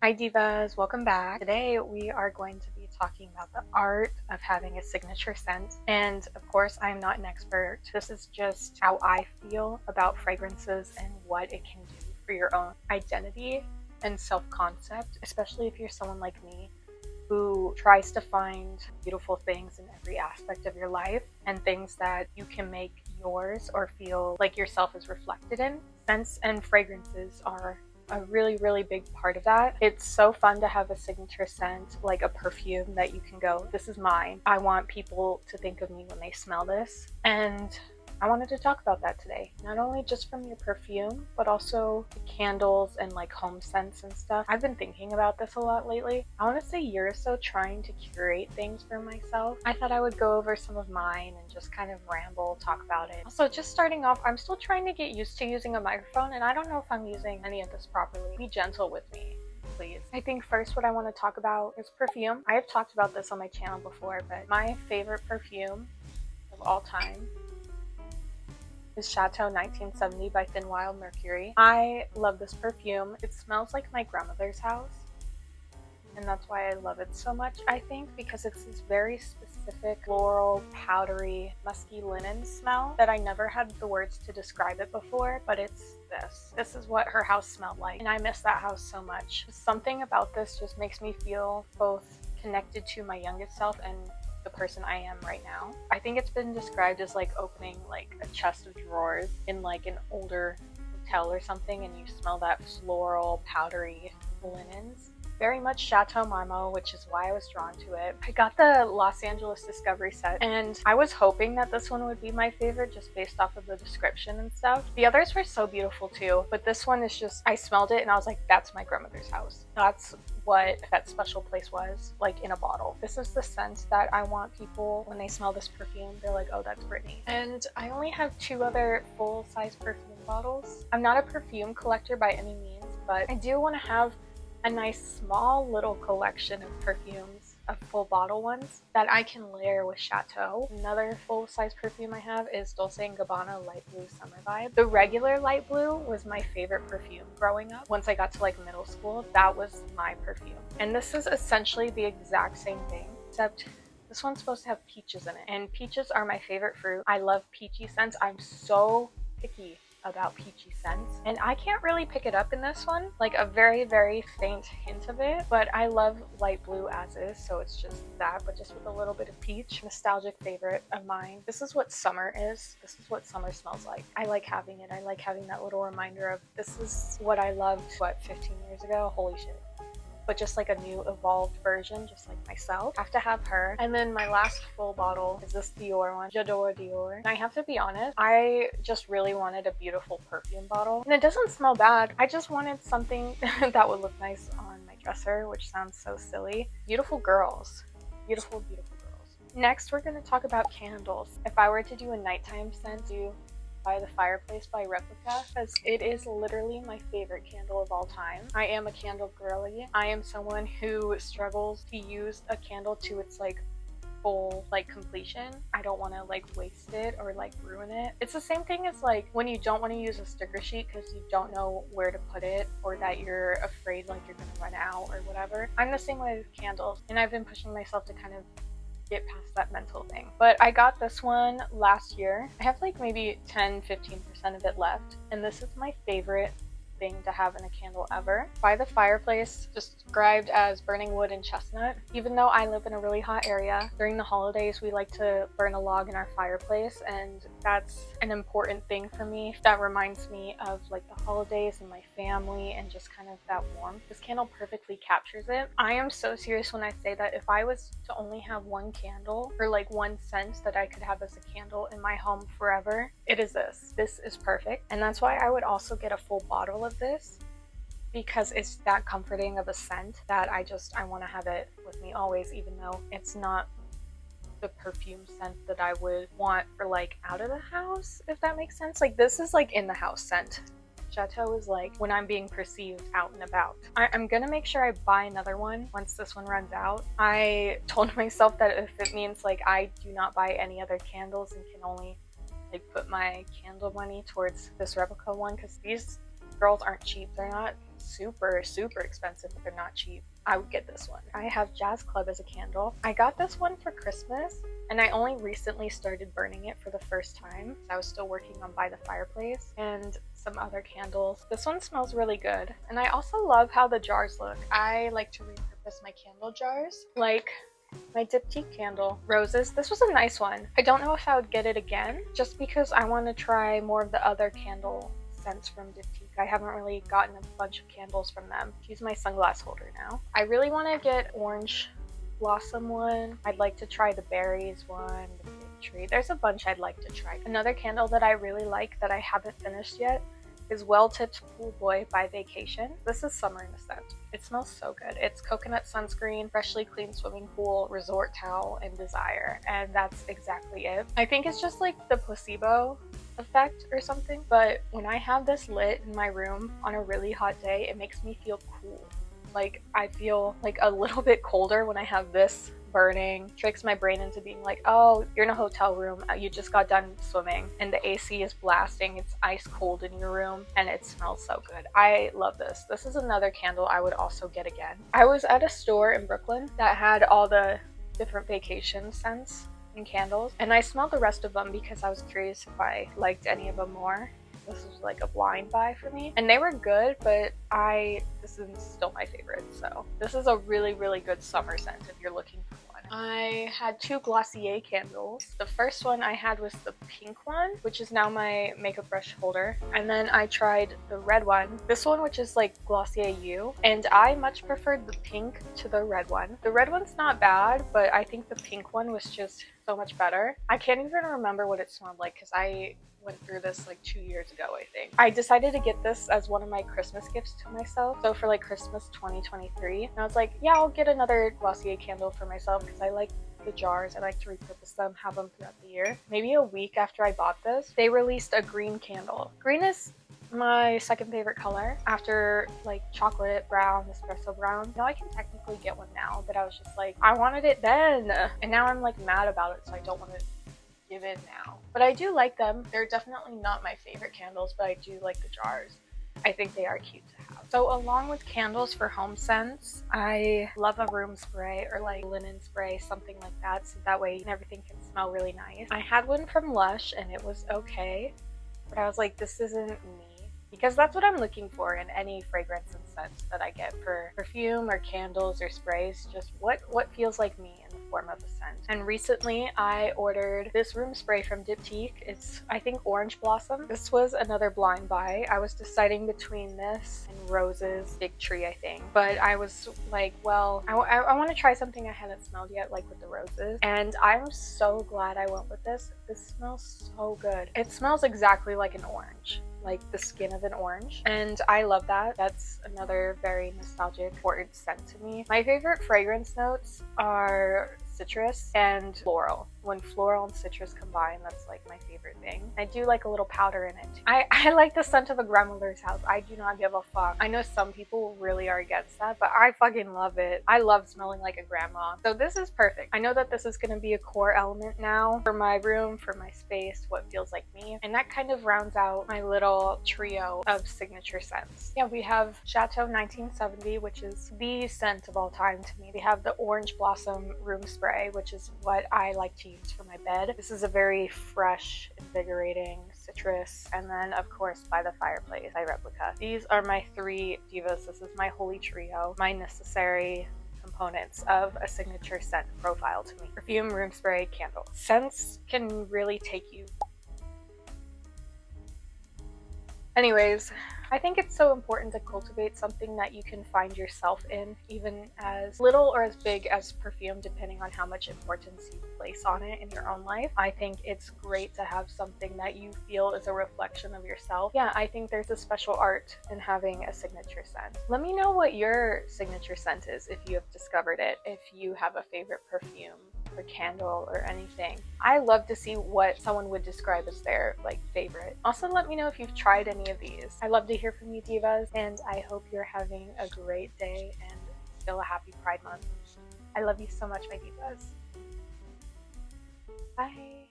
Hi divas, welcome back. Today we are going to be talking about the art of having a signature scent. And of course, I'm not an expert. This is just how I feel about fragrances and what it can do for your own identity and self-concept, especially if you're someone like me who tries to find beautiful things in every aspect of your life and things that you can make yours or feel like yourself is reflected in. Scents and fragrances are a really big part of that. It's so fun to have a signature scent, like a perfume that you can go, this is mine. I want people to think of me when they smell this. And I wanted to talk about that today. Not only just from your perfume, but also the candles and like home scents and stuff. I've been thinking about this a lot lately. I want to say a year or so trying to curate things for myself. I thought I would go over some of mine and just kind of ramble, talk about it. Also, just starting off, I'm still trying to get used to using a microphone and I don't know if I'm using any of this properly. Be gentle with me, please. I think first what I want to talk about is perfume. I have talked about this on my channel before, but my favorite perfume of all time is Chateau 1970 by Thin Wild Mercury. I love this perfume. It smells like my grandmother's house, and that's why I love it so much, I think, because it's this very specific floral, powdery, musky linen smell that I never had the words to describe it before, but it's this. This is what her house smelled like, and I miss that house so much. Something about this just makes me feel both connected to my youngest self and the person I am right now. I think it's been described as like opening like a chest of drawers in like an older hotel or something, and you smell that floral, powdery linens. Very much Chateau Marmot, which is why I was drawn to it. I got the Los Angeles Discovery set, and I was hoping that this one would be my favorite just based off of the description and stuff. The others were so beautiful too, but this one is just, I smelled it and I was like, that's my grandmother's house. That's what that special place was, like in a bottle. This is the scent that I want people, when they smell this perfume, they're like, oh, that's Britney. And I only have 2 other full-size perfume bottles. I'm not a perfume collector by any means, but I do want to have a nice small little collection of perfumes, of full bottle ones that I can layer with Chateau. Another full-size perfume I have is Dolce & Gabbana Light Blue Summer Vibe. The regular light blue was my favorite perfume growing up. Once I got to like middle school, that was my perfume. And this is essentially the exact same thing, except this one's supposed to have peaches in it. And peaches are my favorite fruit. I love peachy scents. I'm so picky about peachy scents, and I can't really pick it up in this one, like a very faint hint of it, but I love light blue as is, so it's just that, but just with a little bit of peach. Nostalgic favorite of mine. This is what summer is. This is what summer smells like. I like having it. I like having that little reminder of this is what I loved, what, 15 years ago? Holy shit. But just like a new evolved version, just like myself. Have to have her. And then my last full bottle is this Dior one, J'adore Dior. And I have to be honest, I just really wanted a beautiful perfume bottle. And it doesn't smell bad. I just wanted something that would look nice on my dresser, which sounds so silly. Beautiful girls. Beautiful girls. Next, we're going to talk about candles. If I were to do a nighttime scent, by the Fireplace by Replica, because it is literally my favorite candle of all time. I am a candle girly. I am someone who struggles to use a candle to its like full like completion. I don't want to like waste it or like ruin it. It's the same thing as like when you don't want to use a sticker sheet because you don't know where to put it, or that you're afraid like you're gonna run out or whatever. I'm the same way with candles, and I've been pushing myself to kind of get past that mental thing. But I got this one last year. I have like maybe 10-15% of it left, and this is my favorite thing to have in a candle ever. By the Fireplace, described as burning wood and chestnut. Even though I live in a really hot area, during the holidays we like to burn a log in our fireplace, and that's an important thing for me. That reminds me of like the holidays and my family and just kind of that warmth. This candle perfectly captures it. I am so serious when I say that if I was to only have one candle or like one scent that I could have as a candle in my home forever, it is this. This is perfect. And that's why I would also get a full bottle of this, because it's that comforting of a scent that I want to have it with me always, even though it's not the perfume scent that I would want for like out of the house, if that makes sense. Like this is like in the house scent. Chateau is like when I'm being perceived out and about. I'm gonna make sure I buy another one once this one runs out. I told myself that if it means like I do not buy any other candles and can only like put my candle money towards this replica one, because these girls aren't cheap. They're not super, super expensive, but they're not cheap, I would get this one. I have Jazz Club as a candle. I got this one for Christmas, and I only recently started burning it for the first time. I was still working on By the Fireplace and some other candles. This one smells really good, and I also love how the jars look. I like to repurpose my candle jars, like my diptyque candle, Roses. This was a nice one. I don't know if I would get it again, just because I want to try more of the other candle scents from diptyque. I haven't really gotten a bunch of candles from them. Use my sunglass holder now. I really want to get Orange Blossom one. I'd like to try the berries one, the fig tree. There's a bunch I'd like to try. Another candle that I really like that I haven't finished yet is Well Tipped Pool Boy by Vacation. This is summer in a scent. It smells so good. It's coconut sunscreen, freshly clean swimming pool, resort towel, and desire. And that's exactly it. I think it's just like the placebo effect or something, but when I have this lit in my room on a really hot day, it makes me feel cool. Like, I feel like a little bit colder when I have this burning. Tricks my brain into being like, oh, you're in a hotel room, you just got done swimming, and the AC is blasting, it's ice cold in your room, and it smells so good. I love this. This is another candle I would also get again. I was at a store in Brooklyn that had all the different vacation scents and candles, and I smelled the rest of them because I was curious if I liked any of them more. This was like a blind buy for me, and they were good, but this is still my favorite. So this is a really, really good summer scent if you're looking for one. I had two Glossier candles. The first one I had was the pink one, which is now my makeup brush holder, and then I tried the red one, this one, which is like Glossier U, and I much preferred the pink to the red one. The red one's not bad, but I think the pink one was just so much better. I can't even remember what it smelled like because I went through this like 2 years ago, I think. I decided to get this as one of my Christmas gifts to myself. So for like Christmas 2023, and I was like, yeah, I'll get another Glossier candle for myself because I like the jars. I like to repurpose them, have them throughout the year. Maybe a week after I bought this, they released a green candle. Green is my second favorite color after like chocolate brown, espresso brown. I know I can technically get one now, but I was just like, I wanted it then, and now I'm like mad about it, so I don't want to give in now. But I do like them. They're definitely not my favorite candles, but I do like the jars. I think they are cute to have. So along with candles for home scents, I love a room spray or like linen spray, something like that, so that way everything can smell really nice. I had one from Lush and it was okay, but I was like, this isn't me. Because that's what I'm looking for in any fragrance and scent that I get for perfume or candles or sprays, just what feels like me in the form of a scent. And recently I ordered this room spray from Diptyque. It's, I think, Orange Blossom. This was another blind buy. I was deciding between this and Roses, Big Tree, I think. But I was like, well, I want to try something I hadn't smelled yet, like with the roses. And I'm so glad I went with this. This smells so good. It smells exactly like an orange, like the skin of an orange, and I love that. That's another very nostalgic, important scent to me. My favorite fragrance notes are citrus and floral. When floral and citrus combine, that's like my favorite thing. I do like a little powder in it too. I like the scent of a grandmother's house. I do not give a fuck. I know some people really are against that, but I fucking love it. I love smelling like a grandma. So this is perfect. I know that this is going to be a core element now for my room, for my space, what feels like me. And that kind of rounds out my little trio of signature scents. Yeah, we have Chateau 1970, which is the scent of all time to me. We have the Orange Blossom room spray, which is what I like to use for my bed. This is a very fresh, invigorating citrus. And then, of course, By the Fireplace by Replica. These are my three divas. This is my holy trio, my necessary components of a signature scent profile to me. Perfume, room spray, candle. Scents can really take you. Anyways, I think it's so important to cultivate something that you can find yourself in, even as little or as big as perfume, depending on how much importance you place on it in your own life. I think it's great to have something that you feel is a reflection of yourself. Yeah, I think there's a special art in having a signature scent. Let me know what your signature scent is if you have discovered it, if you have a favorite perfume or candle or anything. I love to see what someone would describe as their like favorite. Also, let me know if you've tried any of these. I love to hear from you, divas, and I hope you're having a great day and still a happy Pride Month. I love you so much, my divas. Bye.